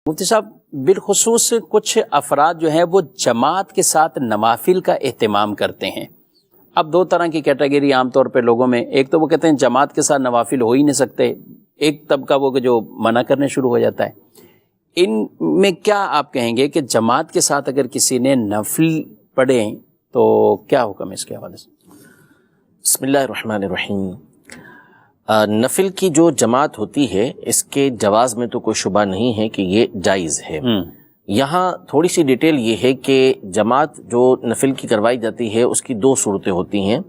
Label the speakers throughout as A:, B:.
A: مفتی صاحب بالخصوص کچھ افراد جو ہیں وہ جماعت کے ساتھ نوافل کا اہتمام کرتے ہیں. اب دو طرح کی کیٹیگری عام طور پہ لوگوں میں، ایک تو وہ کہتے ہیں جماعت کے ساتھ نوافل ہو ہی نہیں سکتے، ایک طبقہ وہ جو منع کرنے شروع ہو جاتا ہے. ان میں کیا آپ کہیں گے کہ جماعت کے ساتھ اگر کسی نے نفل پڑھیں تو کیا حکم ہے اس کے حوالے سے؟
B: بسم اللہ الرحمن الرحیم. نفل کی جو جماعت ہوتی ہے اس کے جواز میں تو کوئی شبہ نہیں ہے کہ یہ جائز ہے. یہاں تھوڑی سی ڈیٹیل یہ ہے کہ جماعت جو نفل کی کروائی جاتی ہے اس کی دو صورتیں ہوتی ہیں.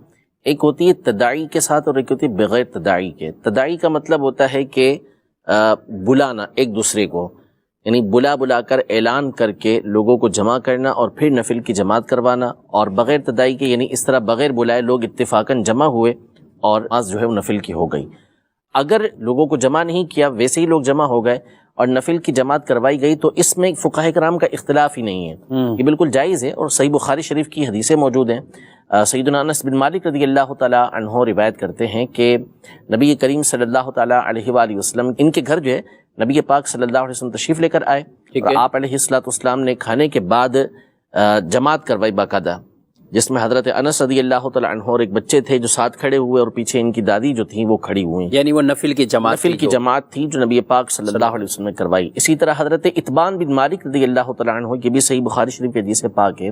B: ایک ہوتی ہے تداعی کے ساتھ اور ایک ہوتی ہے بغیر تداعی کے. تداعی کا مطلب ہوتا ہے کہ بلانا ایک دوسرے کو، یعنی بلا کر اعلان کر کے لوگوں کو جمع کرنا اور پھر نفل کی جماعت کروانا. اور بغیر تداعی کے یعنی اس طرح بغیر بلائے لوگ اتفاقاً جمع ہوئے اور نماز جو ہے وہ نفل کی ہو گئی. اگر لوگوں کو جمع نہیں کیا، ویسے ہی لوگ جمع ہو گئے اور نفل کی جماعت کروائی گئی، تو اس میں فقہاء کرام کا اختلاف ہی نہیں ہے، یہ بالکل جائز ہے. اور صحیح بخاری شریف کی حدیثیں موجود ہیں. سیدنا انس بن مالک رضی اللہ تعالیٰ عنہ روایت کرتے ہیں کہ نبی کریم صلی اللہ تعالیٰ علیہ وآلہ وسلم ان کے گھر جو ہے نبی پاک صلی اللہ علیہ وسلم تشریف لے کر آئے اور آپ علیہ السلام نے کھانے کے بعد جماعت کروائی باقاعدہ، جس میں حضرت انس رضی اللہ تعالیٰ عنہ اور ایک بچے تھے جو ساتھ کھڑے ہوئے اور پیچھے ان کی دادی جو تھیں وہ کھڑی ہوئی،
A: یعنی وہ نفل کی
B: جماعت تھی جو نبی پاک صلی اللہ علیہ وسلم نے کروائی. اسی طرح حضرت اتبان بن مالک رضی اللہ تعالیٰ عنہ کی بھی صحیح بخاری شریف کی حدیث پاک ہے.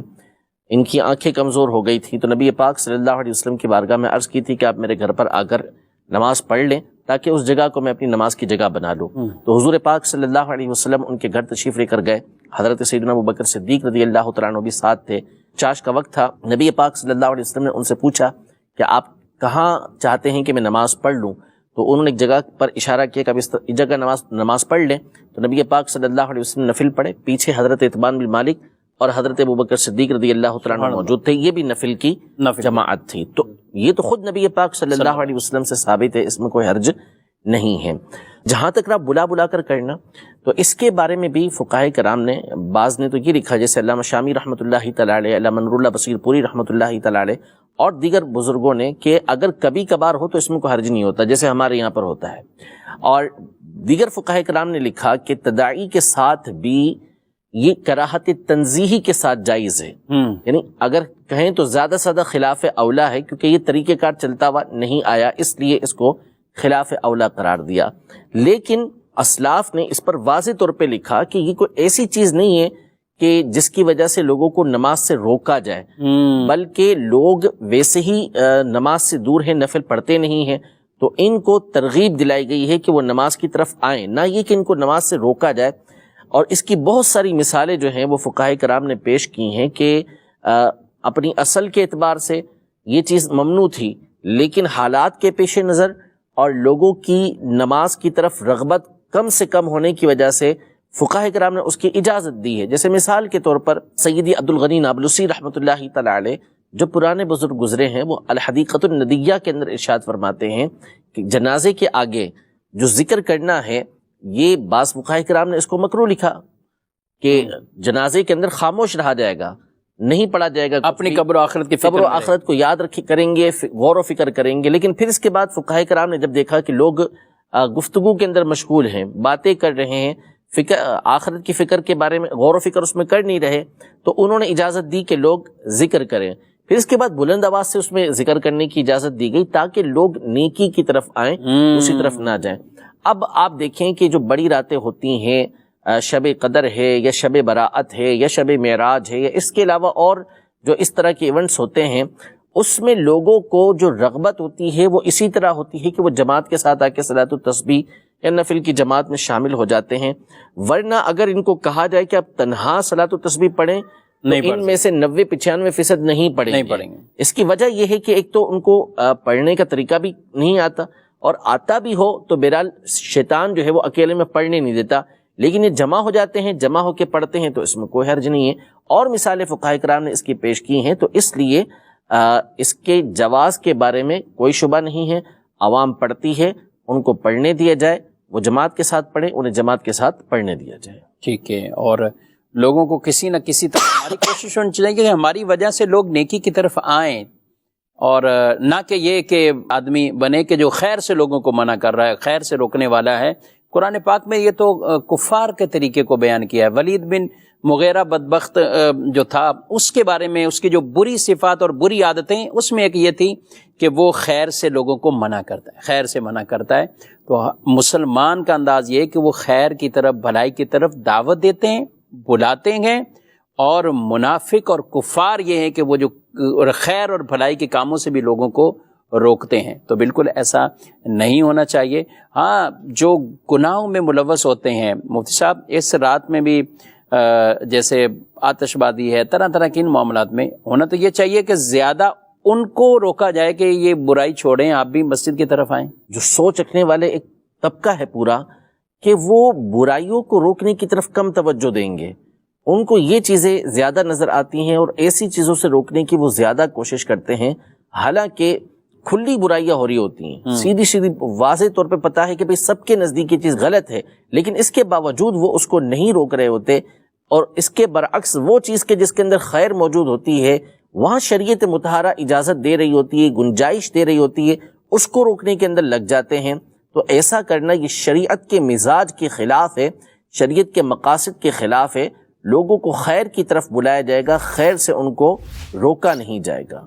B: ان کی آنکھیں کمزور ہو گئی تھی تو نبی پاک صلی اللہ علیہ وسلم کی بارگاہ میں عرض کی تھی کہ آپ میرے گھر پر آ کر نماز پڑھ لیں تاکہ اس جگہ کو میں اپنی نماز کی جگہ بنا لوں. تو حضور پاک صلی اللہ علیہ وسلم ان کے گھر تشریف لے کر گئے. حضرت سیدنا ابوبکر صدیق رضی اللہ تعالیٰ عنہ بھی ساتھ تھے. چاش کا وقت تھا. نبی پاک صلی اللہ علیہ وسلم نے ان سے پوچھا کہ آپ کہاں چاہتے ہیں کہ میں نماز پڑھ لوں؟ تو انہوں نے ایک جگہ پر اشارہ کیا کہ اب اس جگہ نماز پڑھ لیں. تو نبی پاک صلی اللہ علیہ وسلم نفل پڑھے. پیچھے حضرت اتبان بن مالک اور حضرت ابوبکر صدیق رضی اللہ تعالیٰ عنہ موجود تھے. یہ بھی نفل کی جماعت تھی. تو یہ تو خود نبی پاک صلی اللہ علیہ وسلم سے ثابت ہے، اس میں کوئی حرج نہیں ہے. جہاں تک رہا بلا کر کرنا، تو اس کے بارے میں بھی فقہاء کرام نے بعض نے تو یہ لکھا، جیسے علامہ شامی رحمۃ اللہ تعالیٰ علیہ، علامہ نور اللہ بصیر پوری رحمۃ اللہ تعالیٰ علیہ اور دیگر بزرگوں نے، کہ اگر کبھی کبھار ہو تو اس میں کوئی حرج نہیں ہوتا جیسے ہمارے یہاں پر ہوتا ہے. اور دیگر فقہاء کرام نے لکھا کہ تداعی کے ساتھ بھی یہ کراہت تنزیہی کے ساتھ جائز ہے. یعنی اگر کہیں تو زیادہ سے زیادہ خلاف اولا ہے، کیونکہ یہ طریقہ کار چلتا ہوا نہیں آیا اس لیے اس کو خلاف اولا قرار دیا. لیکن اسلاف نے اس پر واضح طور پہ لکھا کہ یہ کوئی ایسی چیز نہیں ہے کہ جس کی وجہ سے لوگوں کو نماز سے روکا جائے، بلکہ لوگ ویسے ہی نماز سے دور ہیں، نفل پڑھتے نہیں ہیں، تو ان کو ترغیب دلائی گئی ہے کہ وہ نماز کی طرف آئیں، نہ یہ کہ ان کو نماز سے روکا جائے. اور اس کی بہت ساری مثالیں جو ہیں وہ فقہاء کرام نے پیش کی ہیں کہ اپنی اصل کے اعتبار سے یہ چیز ممنوع تھی، لیکن حالات کے پیش نظر اور لوگوں کی نماز کی طرف رغبت کم سے کم ہونے کی وجہ سے فقہاء کرام نے اس کی اجازت دی ہے. جیسے مثال کے طور پر سیدی عبدالغنی نابلسی رحمۃ اللہ تعالیٰ علیہ جو پرانے بزرگ گزرے ہیں، وہ الحدیقۃ الندیہ کے اندر ارشاد فرماتے ہیں کہ جنازے کے آگے جو ذکر کرنا ہے، یہ بعض فقہاء کرام نے اس کو مکروہ لکھا کہ جنازے کے اندر خاموش رہا جائے گا، نہیں پڑھا جائے گا،
A: اپنی قبر و آخرت
B: کو یاد کریں گے، غور و فکر کریں گے. لیکن پھر اس کے بعد فقہاء کرام نے جب دیکھا کہ لوگ گفتگو کے اندر مشغول ہیں، باتیں کر رہے ہیں، آخرت کی فکر کے بارے میں غور و فکر اس میں کر نہیں رہے، تو انہوں نے اجازت دی کہ لوگ ذکر کریں. پھر اس کے بعد بلند آواز سے اس میں ذکر کرنے کی اجازت دی گئی تاکہ لوگ نیکی کی طرف آئیں، اسی طرف نہ جائیں. اب آپ دیکھیں کہ جو بڑی راتیں ہوتی ہیں، شب قدر ہے یا شب براءت ہے یا شب معراج ہے یا اس کے علاوہ اور جو اس طرح کے ایونٹس ہوتے ہیں، اس میں لوگوں کو جو رغبت ہوتی ہے وہ اسی طرح ہوتی ہے کہ وہ جماعت کے ساتھ آ کے صلاۃ التسبیح یا نفل کی جماعت میں شامل ہو جاتے ہیں. ورنہ اگر ان کو کہا جائے کہ آپ تنہا صلاۃ التسبیح پڑھیں تو ان میں سے 90-95% نہیں پڑھیں گے. اس کی وجہ یہ ہے کہ ایک تو ان کو پڑھنے کا طریقہ بھی نہیں آتا، اور آتا بھی ہو تو بہرحال شیطان جو ہے وہ اکیلے میں پڑھنے نہیں دیتا. لیکن یہ جمع ہو جاتے ہیں، جمع ہو کے پڑھتے ہیں، تو اس میں کوئی حرج نہیں ہے. اور مثالیں فقہاء کرام نے اس کی پیش کی ہیں، تو اس لیے اس کے جواز کے بارے میں کوئی شبہ نہیں ہے. عوام پڑھتی ہے، ان کو پڑھنے دیا جائے، وہ جماعت کے ساتھ پڑھیں، انہیں جماعت کے ساتھ پڑھنے دیا جائے.
A: ٹھیک ہے. اور لوگوں کو کسی نہ کسی طرح ہماری کوشش ہونی چاہیے کہ ہماری وجہ سے لوگ نیکی کی طرف آئیں، اور نہ کہ یہ کہ آدمی بنے کہ جو خیر سے لوگوں کو منع کر رہا ہے، خیر سے روکنے والا ہے، قرآن پاک میں یہ تو کفار کے طریقے کو بیان کیا ہے. ولید بن مغیرہ بدبخت جو تھا، اس کے بارے میں اس کی جو بری صفات اور بری عادتیں، اس میں ایک یہ تھی کہ وہ خیر سے لوگوں کو منع کرتا ہے، خیر سے منع کرتا ہے. تو مسلمان کا انداز یہ ہے کہ وہ خیر کی طرف، بھلائی کی طرف دعوت دیتے ہیں، بلاتے ہیں. اور منافق اور کفار یہ ہیں کہ وہ جو خیر اور بھلائی کے کاموں سے بھی لوگوں کو روکتے ہیں. تو بالکل ایسا نہیں ہونا چاہیے. ہاں، جو گناہوں میں ملوث ہوتے ہیں، مفتی صاحب اس رات میں بھی جیسے آتش بازی ہے، طرح طرح کے ان معاملات میں ہونا تو یہ چاہیے کہ زیادہ ان کو روکا جائے کہ یہ برائی چھوڑیں، آپ بھی مسجد کی طرف آئیں.
B: جو سوچ رکھنے والے ایک طبقہ ہے پورا کہ وہ برائیوں کو روکنے کی طرف کم توجہ دیں گے، ان کو یہ چیزیں زیادہ نظر آتی ہیں اور ایسی چیزوں سے روکنے کی وہ زیادہ کوشش کرتے ہیں، حالانکہ کھلی برائیاں ہو رہی ہوتی ہیں، سیدھی سیدھی واضح طور پہ پتا ہے کہ بھئی سب کے نزدیک یہ چیز غلط ہے، لیکن اس کے باوجود وہ اس کو نہیں روک رہے ہوتے. اور اس کے برعکس وہ چیز کے جس کے اندر خیر موجود ہوتی ہے، وہاں شریعت مطہرہ اجازت دے رہی ہوتی ہے، گنجائش دے رہی ہوتی ہے، اس کو روکنے کے اندر لگ جاتے ہیں. تو ایسا کرنا یہ شریعت کے مزاج کے خلاف ہے، شریعت کے مقاصد کے خلاف ہے. لوگوں کو خیر کی طرف بلایا جائے گا، خیر سے ان کو روکا نہیں جائے گا.